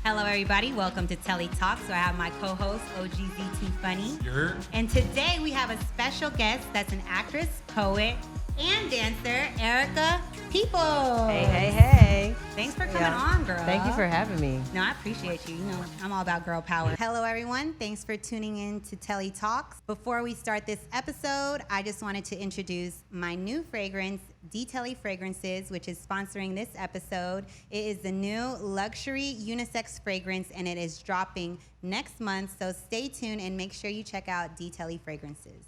Hello, everybody. Welcome to Telli Talks. So I have my co-host, OGZ2funny. Sure. And today we have a special guest that's an actress, poet, and dancer, Erica Peeples. Hey. Thanks for coming on, girl. Thank you for having me. No, I appreciate you. You know, I'm all about girl power. Hello, everyone. Thanks for tuning in to Telli Talks. Before we start this episode, I just wanted to introduce my new fragrance, Telli Fragrances, which is sponsoring this episode. It is the new luxury unisex fragrance, and it is dropping next month. So stay tuned and make sure you check out Telli Fragrances.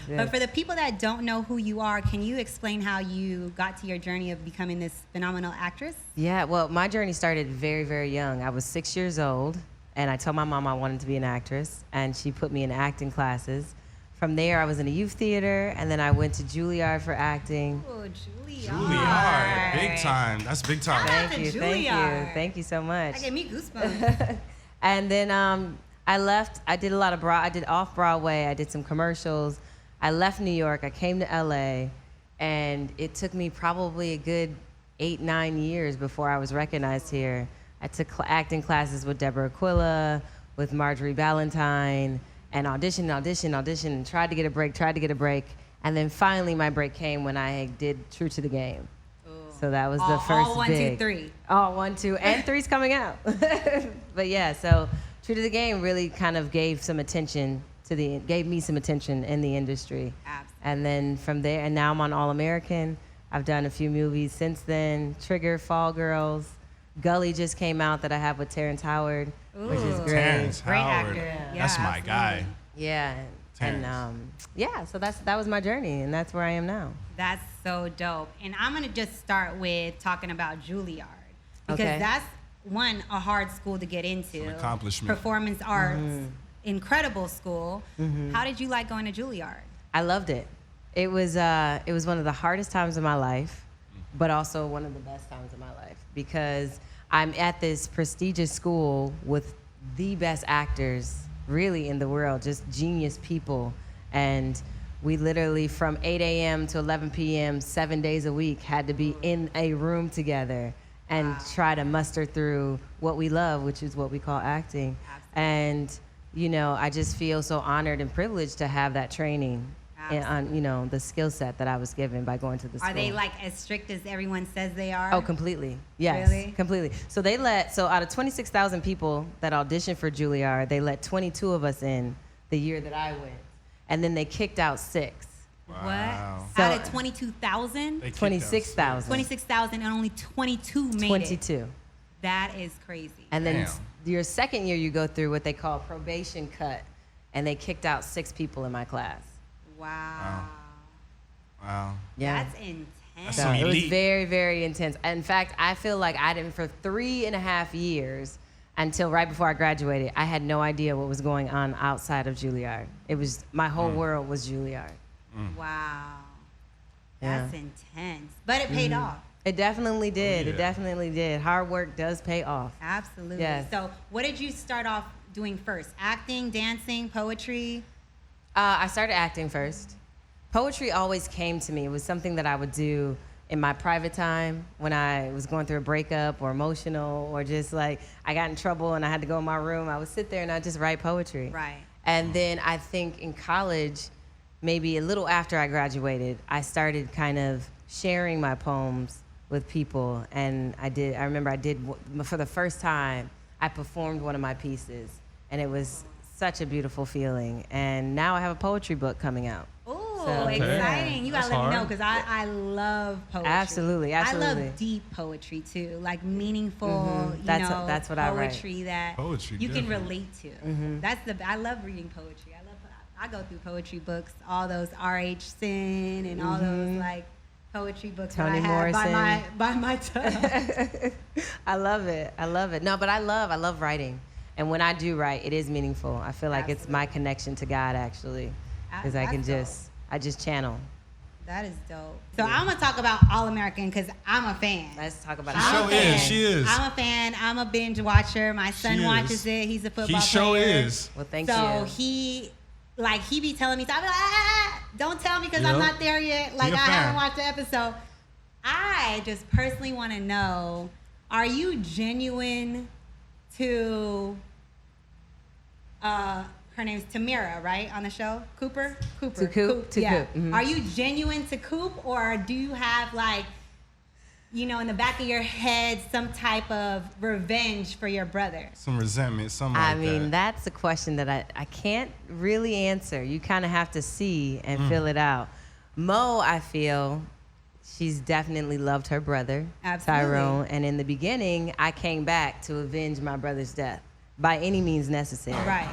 But for the people that don't know who you are, can you explain how you got to your journey of becoming this phenomenal actress? Yeah, well, my journey started very, very young. I was 6 years old, and I told my mom I wanted to be an actress, and she put me in acting classes. From there, I was in a youth theater, and then I went to Juilliard for acting. Oh, Juilliard. Juilliard. Big time. That's big time. Thank you so much. That gave me goosebumps. And then I left. I did a lot of I did off-Broadway. I did some commercials. I left New York. I came to LA, and it took me probably a good 8-9 years before I was recognized here. I took acting classes with Deborah Aquila, with Marjorie Ballantyne, and auditioned, and tried to get a break. And then finally my break came when I did True to the Game. Ooh. So that was the first all 1, big. 2, 3. All 1, 2, and 3's coming out. But yeah, so True to the Game really kind of gave me some attention in the industry. Absolutely. And then from there, and now I'm on All American. I've done a few movies since then. Trigger, Fall Girls, Gully just came out that I have with Terrence Howard, which is great. Terrence Great Howard. actor. Yeah, That's my absolutely. guy. Yeah, Terrence. so that was my journey, and that's where I am now. That's so dope. And I'm going to just start with talking about Juilliard. Because Okay. that's, one, a hard school to get into. An accomplishment. Performance arts, incredible school. How did you like going to Juilliard? I loved it. It was one of the hardest times of my life, but also one of the best times of my life, because I'm at this prestigious school with the best actors really in the world, just genius people. And we literally from 8 a.m. to 11 p.m., 7 days a week, had to be in a room together and try to muster through what we love, which is what we call acting. Absolutely. And, you know, I just feel so honored and privileged to have that training and on, you know, the skill set that I was given by going to the school. Are they like as strict as everyone says they are? Oh, completely. Yes, Really? completely. So out of 26,000 people that auditioned for Juilliard, they let 22 of us in the year that I went. And then they kicked out 6. Wow. What? Out of 22,000? 26,000. 26,000 and only 22 made it. 22. That is crazy. And then Damn. your second year, you go through what they call probation cut, and they kicked out 6 people in my class. Wow. Wow. Yeah. That's intense. That's So some it was elite. very, very intense. In fact, I feel like I didn't, for 3.5 years, until right before I graduated, I had no idea what was going on outside of Juilliard. It was, my whole world was Juilliard. Wow. Yeah. That's intense. But it paid off. It definitely did. yeah. It definitely did. Hard work does pay off. Absolutely. Yes. So what did you start off doing first? Acting, dancing, poetry? I started acting first. Poetry always came to me. It was something that I would do in my private time when I was going through a breakup or emotional, or just like I got in trouble and I had to go in my room. I would sit there and I'd just write poetry. Right. And then I think in college, maybe a little after I graduated, I started kind of sharing my poems with people. And I remember for the first time, I performed one of my pieces, and it was such a beautiful feeling. And now I have a poetry book coming out. Oh, So- exciting. You got to That's let me know hard. because I love poetry. Absolutely. I love deep poetry too, like meaningful, That's what I write. poetry that Poetry, you can definitely. relate to. I love reading poetry. I go through poetry books, all those R.H. Sin and all those like poetry books Toni that I have Morrison. by my tongue. I love it. No, but I love writing. And when I do write, it is meaningful. I feel like it's my connection to God, actually, because I can just channel. That is dope. So I'm gonna talk about All American because I'm a fan. Let's talk about I'm it. a fan. She is. I'm a fan. I'm a binge watcher. My son She watches is. it. He's a football He player. sure is. Well, thank So you. he be telling me, so I be like, don't tell me because Yep. I'm not there yet. Like He a I fan. haven't watched the episode. I just personally want to know, are you genuine to her name's Tamira, right, on the show? Cooper? To Coop. Yeah. Mhm. Are you genuine to Coop, or do you have, like, you know, in the back of your head, some type of revenge for your brother? Some resentment, something like I mean, that. that's a question that I can't really answer. You kind of have to see and feel it out. Mo, I feel she's definitely loved her brother, Absolutely. Tyrone. And in the beginning, I came back to avenge my brother's death by any means necessary. Right.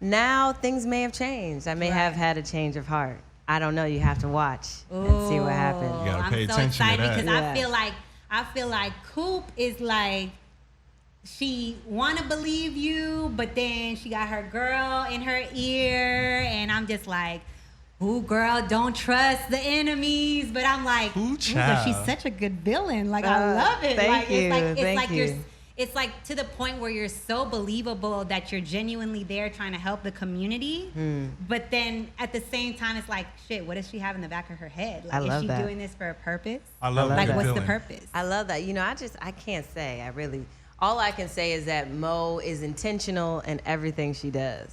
Now, things may have changed. I may Right. have had a change of heart. I don't know. You have to watch and see what happens. You gotta pay I'm so attention to excited that. because Yeah. I feel like Coop is like, she wanna believe you, but then she got her girl in her ear, and I'm just like, ooh, girl, don't trust the enemies. But I'm like, Ooh, but child. she's such a good villain. Like, I love it. thank Like, you, it's thank like you. it's like to the point where you're so believable that you're genuinely there trying to help the community. But then at the same time, it's like, shit, what does she have in the back of her head? Like, I is love she that. doing this for a purpose? I love Like, that what's the feeling. purpose? I love that. You know, I can't say. All I can say is that Mo is intentional in everything she does.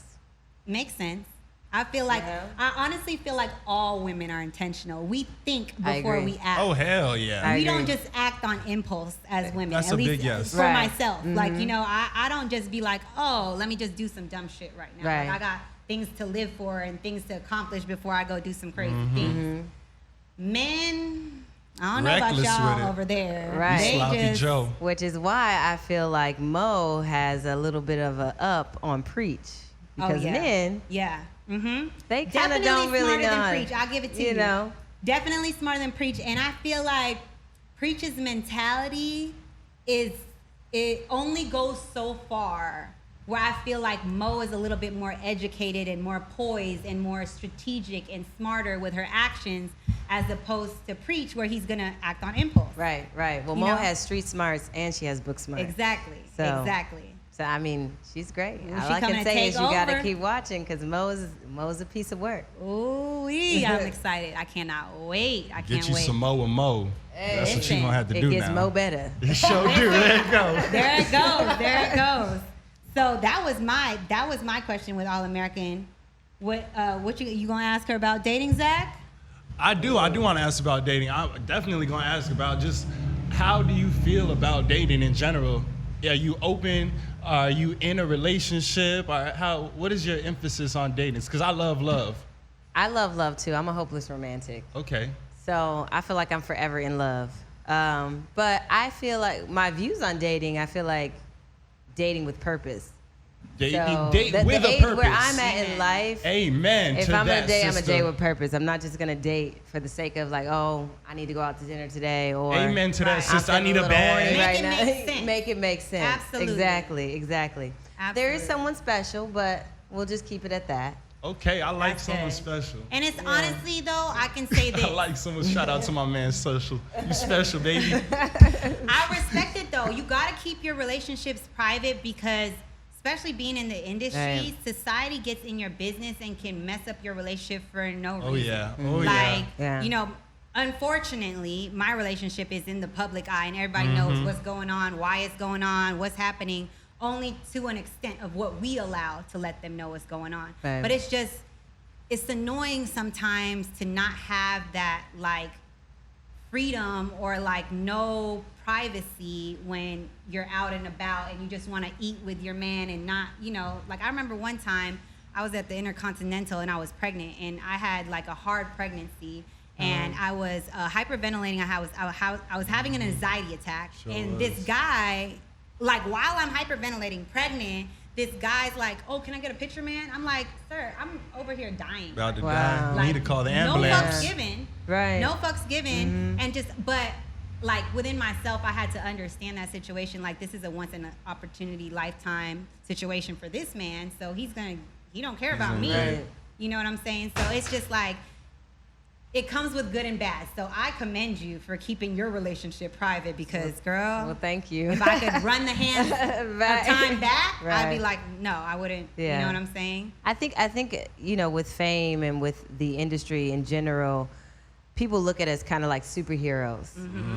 Makes sense. I feel like, You know? I honestly feel like all women are intentional. We think I before agree. we act. Oh, hell yeah. I we agree. don't just act on impulse as women. That's at a least big yes. for Right. myself. Like, you know, I don't just be like, oh, let me just do some dumb shit right now. Right. Like, I got things to live for and things to accomplish before I go do some crazy Mm-hmm. things. Men, I don't know about Reckless with y'all it. over there. Right. They Sloppy just, Joe. Which is why I feel like Mo has a little bit of a up on Preach. Because yeah. men, Yeah. Mm-hmm. they kind of Definitely don't really smarter know. than how to- Preach. I'll give it to you. You know? Definitely smarter than Preach. And I feel like Preach's mentality it only goes so far, where I feel like Mo is a little bit more educated and more poised and more strategic and smarter with her actions, as opposed to Preach, where he's gonna act on impulse. Right, right. Well, You Mo know? has street smarts and she has book smarts. Exactly. So- Exactly. So, I mean, she's great. Well, she All I coming can to say is take you got to over. keep watching because Mo's a piece of work. Ooh, I'm excited. I cannot wait. I can't Get you wait. some Mo and Mo. That's what you listen, gonna have to It do gets now. Mo better. You sure do. There it goes. There it goes. There it goes. So that was my question with All American. What you gonna ask her about dating, Zach? I do want to ask about dating. I'm definitely going to ask about just how do you feel about dating in general? Are you open? Are you in a relationship? Or what is your emphasis on dating? Because I love love. I love love too. I'm a hopeless romantic. Okay. So I feel like I'm forever in love. But I feel like my views on dating, I feel like dating with purpose. Date the with a age purpose. where I'm at in life, Amen. if to I'm that, gonna date, I'm sister. gonna date with purpose. I'm not just gonna date for the sake of like, oh, I need to go out to dinner today, or Amen to that, Right. sister. I'm I need feeling a little horny bag. Make right it now. make sense. Make it make sense. Absolutely. Exactly. There is Absolutely. someone special, but we'll just keep it at that. Okay, I like That's someone good. special. And it's honestly though, I can say this. I like someone. Shout out to my man, Social. You special, baby. I respect it though. You gotta keep your relationships private because, especially being in the industry, Right. society gets in your business and can mess up your relationship for no reason. Oh yeah. Oh Like, yeah. Yeah. you know, unfortunately, my relationship is in the public eye and everybody Mm-hmm. knows what's going on, why it's going on, what's happening, only to an extent of what we allow to let them know what's going on. Right. But it's annoying sometimes to not have that like freedom or like no privacy when you're out and about and you just want to eat with your man and not, you know, like I remember one time I was at the Intercontinental and I was pregnant and I had like a hard pregnancy and I was hyperventilating. I was having an anxiety attack Sure and was. this guy, like while I'm hyperventilating pregnant, this guy's like, oh, can I get a picture, man? I'm like, sir, I'm over here dying. About to Wow. die. Need to call the ambulance. No fucks given. Right. No fucks given. And just, but like within myself, I had to understand that situation. Like this is a once in an opportunity lifetime situation for this man. So he don't care about me. Right. You know what I'm saying? So it's just like, it comes with good and bad. So I commend you for keeping your relationship private because, girl, Well, thank you. if I could run the hands Right. of time back, I'd Right. be like, no, I wouldn't. You Yeah. know what I'm saying? I think you know, with fame and with the industry in general, people look at us kind of like superheroes,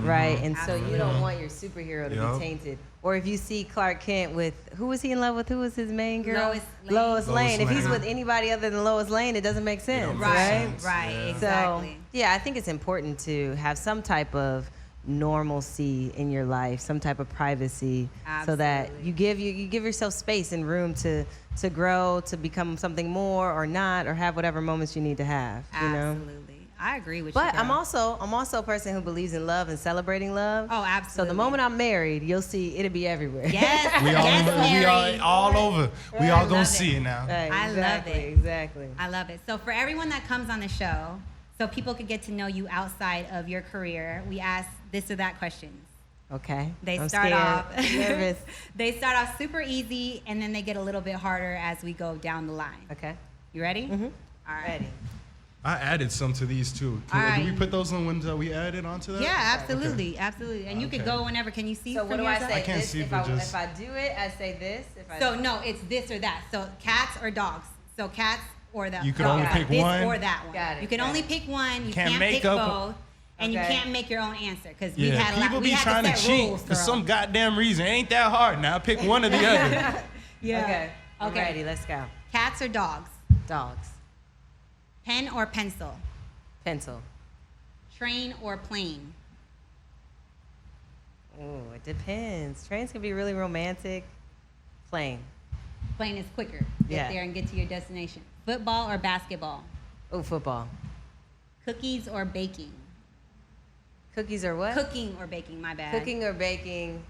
right? And so you don't want your superhero to Yup. be tainted Or if you see Clark Kent with, who was he in love with? Who was his main girl? Lois Lane. Lane. If he's Lane. with anybody other than Lois Lane, it doesn't make sense, make right? sense. Right, Yeah. exactly. So, yeah, I think it's important to have some type of normalcy in your life, some type of privacy, so that Absolutely. you give yourself space and room to grow, to become something more or not, or have whatever moments you need to have. You know? Absolutely. I agree with But you. I'm also a person who believes in love and celebrating love. Oh, So absolutely. the moment I'm married, you'll see it'll be everywhere. Yes. We yes, all Mary. over. We all love gonna it. see it now. Right, I love exactly, it. Exactly. I love it. So for everyone that comes on the show, so people could get to know you outside of your career, we ask this or that questions. Okay. They I'm start scared. off I'm nervous. They start off super easy and then they get a little bit harder as we go down the line. Okay. You ready? Mm-hmm. All right. Ready. I added some to these too. All Do right. we put those in ones that we added onto that? Yeah, absolutely, absolutely. And you could Okay. go whenever. Can you see? So from what do your I side? say? I can't this? see, if but just- if I do it, I say this. If I So no, it's this or that. So cats or dogs. So cats or that. You could dog. only pick this one? or that one. Got it, You can got only it. pick one. You Can't can't make pick up- both, and you Okay. can't make your own answer because we Yeah, had a lot. people We be had trying to set cheat rules, for girl. some goddamn reason. It ain't that hard now. Pick one or the other. Yeah. Okay. I'm Okay. ready. Let's go. Cats or dogs. Dogs. Pen or pencil. Pencil. Train or plane. Oh, it depends. Trains can be really romantic. Plane. Plane is quicker. Get Yeah. there and get to your destination. Football or basketball. Oh, football. Cookies or baking. Cookies or what? Cooking or baking. My bad. Cooking or baking?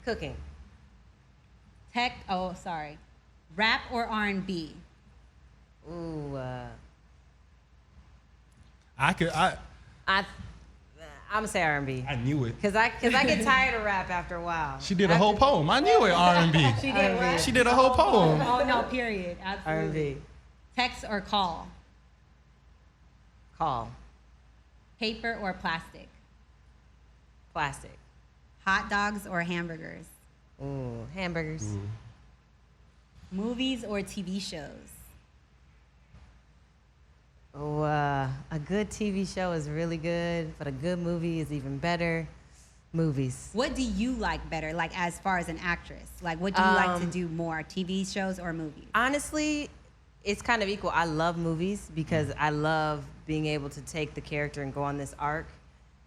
Cooking. Tech. Oh, sorry. Rap or R&B. Ooh, I'm gonna say R&B. I knew it. Cause I get tired of rap after a while. She did a whole poem. I knew it. R&B. She did what? She did a whole poem. Oh no. Period. Absolutely. R&B. Text or call. Call. Paper or plastic. Plastic. Hot dogs or hamburgers. Ooh, hamburgers. Movies or TV shows. Oh, a good TV show is really good, but a good movie is even better. Movies. What do you like better, like as far as an actress? Like, what do you like to do more, TV shows or movies? Honestly, it's kind of equal. I love movies because I love being able to take the character and go on this arc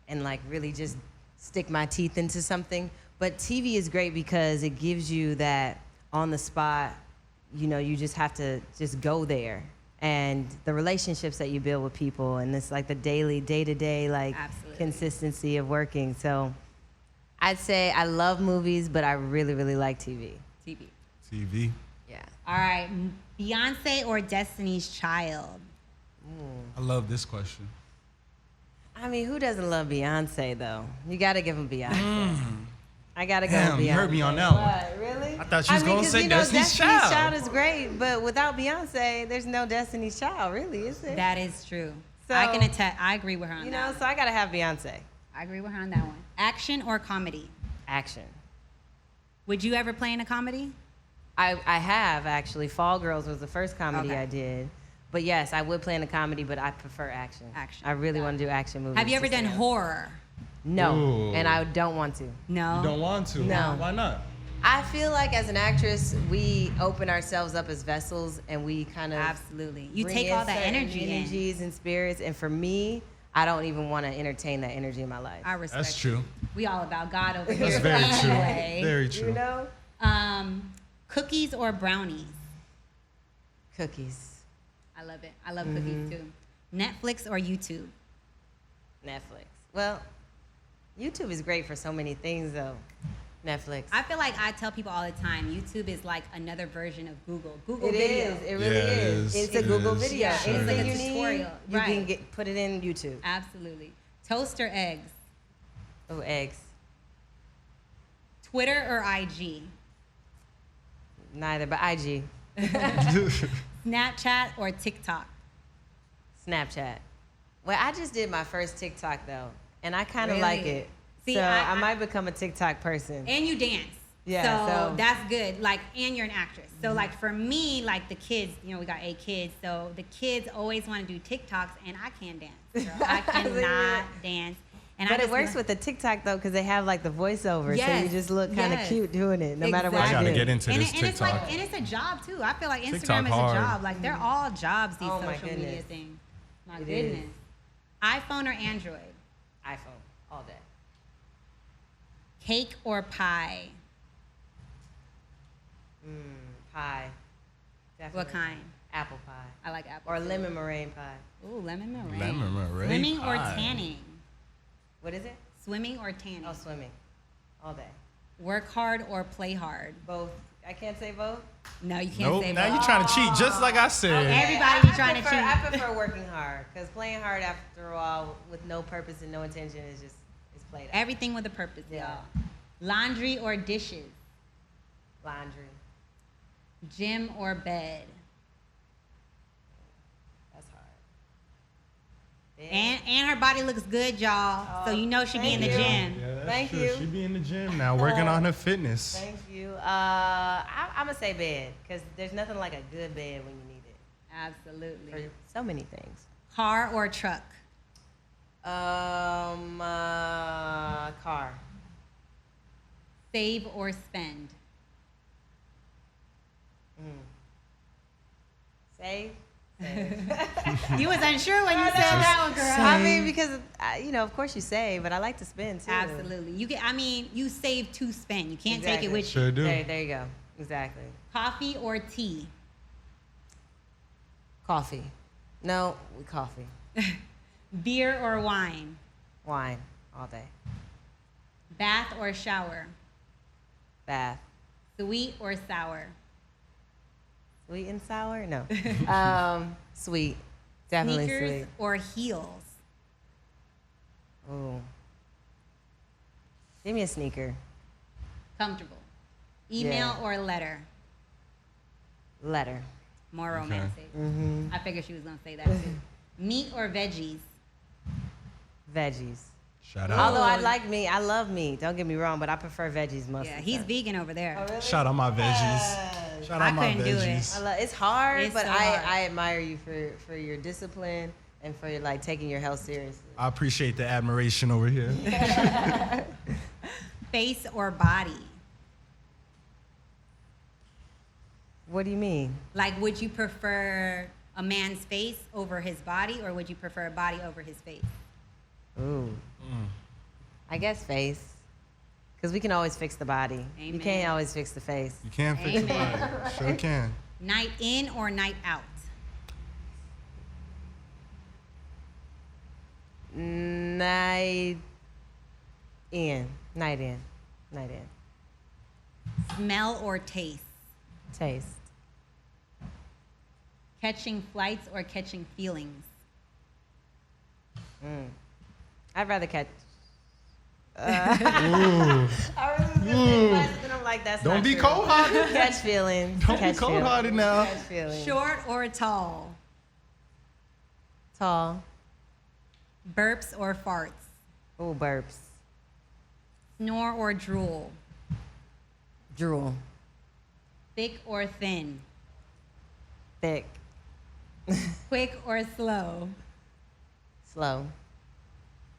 and like really just stick my teeth into something. But TV is great because it gives you that on the spot, you know, you just have to just go there. And the relationships that you build with people and this like the daily, day-to-day like Absolutely. consistency of working. So I'd say I love movies, but I really, really like TV. TV. TV. Yeah. All right, Beyonce or Destiny's Child? I love this question. I mean, who doesn't love Beyonce though? You gotta give him Beyonce. I gotta go with Damn, Beyonce. you heard me on that one. What, really? I thought she was gonna 'cause, say you know, Destiny's Child. Child is great, but without Beyonce, there's no Destiny's Child, really, is there? That is true. So- I can attest. I agree with her on you that. know, so I gotta have Beyonce. I agree with her on that one. Action or comedy? Action. Would you ever play in a comedy? I have actually. Fall Girls was the first comedy Okay. I did. But yes, I would play in a comedy, but I prefer action. Action. I really Got want to do action movies. Have you ever to done stay up. horror? No, Ooh. and I don't want to. No. You don't want to? No. Why not? I feel like as an actress, we open ourselves up as vessels, and we kind of Absolutely. You bring take in all that certain energy in. energies and spirits. And for me, I don't even want to entertain that energy in my life. I respect That's you. true. We all about God over here. That's very true. Anyway. Very true. You know, Cookies or brownies? cookies, I love it. I love cookies too. Netflix or YouTube? Netflix. Well, YouTube is great for so many things, though. Netflix. I feel like I tell people all the time, YouTube is like another version of Google. Google It Video. is. It really Yeah, it is. is. It's a It Google is. video. Yeah, it's Anything like a you need, tutorial. you can Right. put it in YouTube. Absolutely. Toast or eggs? Oh, eggs. Twitter or IG? Neither, but IG. Snapchat or TikTok? Snapchat. Well, I just did my first TikTok though, and I kind of Really? like it. See, so I- I might become a TikTok person. And you dance. Yeah, So so- that's good. Like, and you're an actress. So like for me, like the kids, you know, we got 8 kids. So the kids always want to do TikToks, and I can't dance. Girl. I cannot dance. And But it works with the TikTok though, because they have like the voiceover, so Yes, you just look kind of yes. cute doing it, no matter what I you gotta do. get into this and it's like, TikTok. and it's a job too. I feel like Instagram TikTok is a hard. job. Like they're all jobs. These Oh, my social media goodness. things. My It goodness. is. iPhone or Android? iPhone all day. Cake or pie? Pie. Definitely. What kind? Apple pie. I like apple. Or too. lemon meringue pie. Ooh, lemon meringue. Lemon meringue Swimming or pie. tanning? What is it? Swimming or tanning? Oh, swimming. All day. Work hard or play hard? Both. I can't say both. No, you can't Nope. say Now both. you're trying to cheat, just like I said. Everybody be trying to prefer, cheat. I prefer working hard, because playing hard after all, with no purpose and no intention, is just it's played out. Everything with a purpose, Yeah. y'all. Laundry or dishes? Laundry. Gym or bed? That's hard. Bed. And her body looks good, y'all. So you know she be in the thank you. gym. Yeah, that's Thank true. you. She be in the gym now, working on her fitness. Thank you. I'm gonna say bed, because there's nothing like a good bed when you need it Absolutely. for so many things. Car or truck? Car. Save or spend? Save. You was unsure when you said that one, girl. I mean, because of course you save, but I like to spend too. Absolutely. You get. I mean, you save to spend. You can't take it Exactly. with you. Sure do. There you go. Exactly. Coffee or tea? Coffee. No, coffee. Beer or wine? Wine all day. Bath or shower? Bath. Sweet or sour? Sweet and sour? No. Sweet. Definitely Sneakers sweet. or heels? Ooh. Give me a sneaker. Comfortable. Email Yeah. or letter? Letter. More Okay. romantic. Mm-hmm. I figured she was gonna say that too. Meat or veggies? Veggies. Shout out. Although I like meat, I love meat. Don't get me wrong, but I prefer veggies most Yeah, of the he's time. vegan over there. Really? Shout out my veggies. Shout I out my couldn't do it. veggies. It's hard, It's but so hard. I admire you for your discipline and for like taking your health seriously. I appreciate the admiration over here. Face or body? What do you mean? Like, would you prefer a man's face over his body, or would you prefer a body over his face? Ooh. I guess face. Because we can always fix the body. Amen. You can't always fix the face. You can fix the Amen. body. Sure can. Night in or night out? Night in. Night in. Night in. Smell or taste? Taste. Catching flights or catching feelings? I'd rather catch. Ooh. I really was gonna say flights, but then I'm like, that's Don't not be true. cold-hearted. Catch feelings. Don't be Catch cold-hearted feelings. now. Catch feelings. Short or tall? Tall. Burps or farts? Ooh, burps. Snore or drool? Drool. Thick or thin? Thick. Quick or slow? Slow.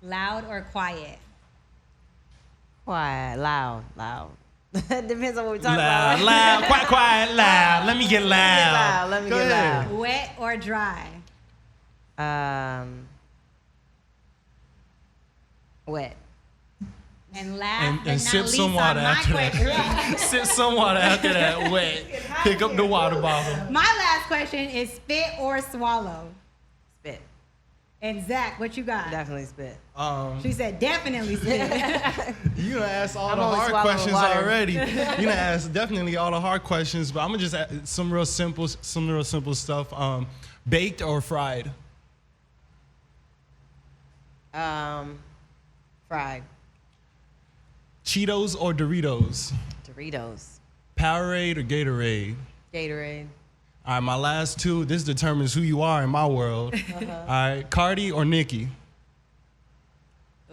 Loud or quiet? Quiet. Loud. Loud. Depends on what we're talking Loud, about. loud, quiet, quiet, loud. Let me get loud. Let me Go get ahead. loud. Wet or dry? Wet. And last And, but and not sip least some water on my after question. that. Sip some water after that. Wet. Pick up the water bottle. My last question is spit or swallow? Spit. And Zach, what you got? Definitely spit. She said definitely spit. You done asked all I'm the only hard swallowing questions water. already. You done asked definitely all the hard questions, but I'm gonna just add some real simple stuff. Baked or fried? Fried. Cheetos or Doritos? Doritos. Powerade or Gatorade? Gatorade. All right, my last two. This determines who you are in my world. All right, Cardi or Nicki?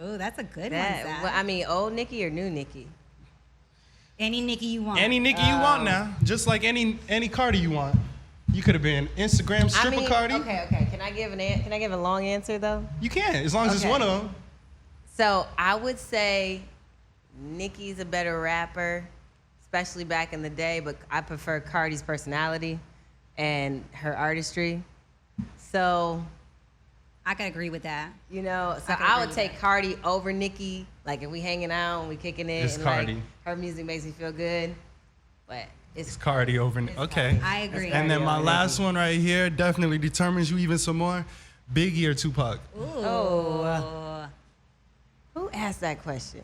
Oh, that's a good That, one, Zach. well, I mean, old Nikki or new Nikki? Any Nicki you want. Any Nicki you want now, just like any Cardi you want. You could have been Instagram stripper I mean, Cardi. Okay. Can I give a long answer though? You can, as long as it's Okay. one of them. So I would say Nicki's a better rapper, especially back in the day, but I prefer Cardi's personality and her artistry. So, I can agree with that. you know, so I can I agree would with take that. Cardi over Nicki. Like if we hanging out and we kicking it, It's and Cardi. like her music makes me feel good. But It's Cardi over. It's Okay. Cardi. I agree. And then my Cardi over last Nicki. one right here definitely determines you even some more. Biggie or Tupac? Oh. Who asked that question?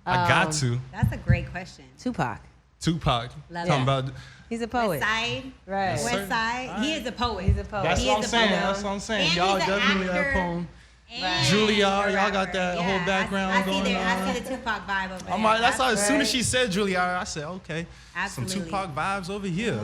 I got to. That's a great question. Tupac. Tupac. Love Talking it. about. He's a poet. West Side. Right. Yes, sir. West Side. All He right. is a poet. He's a poet. That's He what is I'm a saying. poet. That's what I'm saying. And Y'all he's an definitely actor. have poem. And Juilliard, a y'all got rapper. that whole background I going see on. I see the Tupac vibe over there. I'm like, that's how, as soon right. as she said Juilliard, I said, okay, Absolutely. some Tupac vibes over here.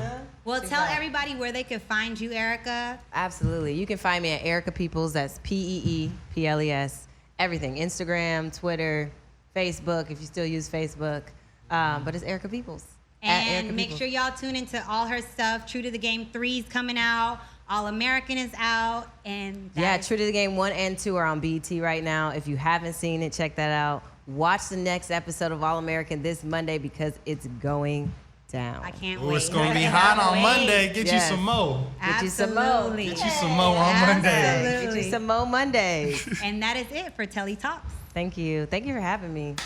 Well, tell Tupac. everybody where they can find you, Erica. Absolutely. You can find me at Erica Peeples. That's Peeples. Everything. Instagram, Twitter, Facebook, if you still use Facebook. But it's Erica Peeples. At Erica And make Peeples. sure y'all tune into all her stuff. True to the Game 3's coming out. All American is out. And that Yeah, is- True to the Game 1 and 2 are on BT right now. If you haven't seen it, check that out. Watch the next episode of All American this Monday because it's going down. I can't Oh, wait. it's gonna be I hot can't on wait. Monday. Get you Yes. some mo. Get you some mo. Absolutely. Get you some mo on Monday. Absolutely. Get you some more Mondays. And that is it for Telli Talks. Thank you. Thank you for having me.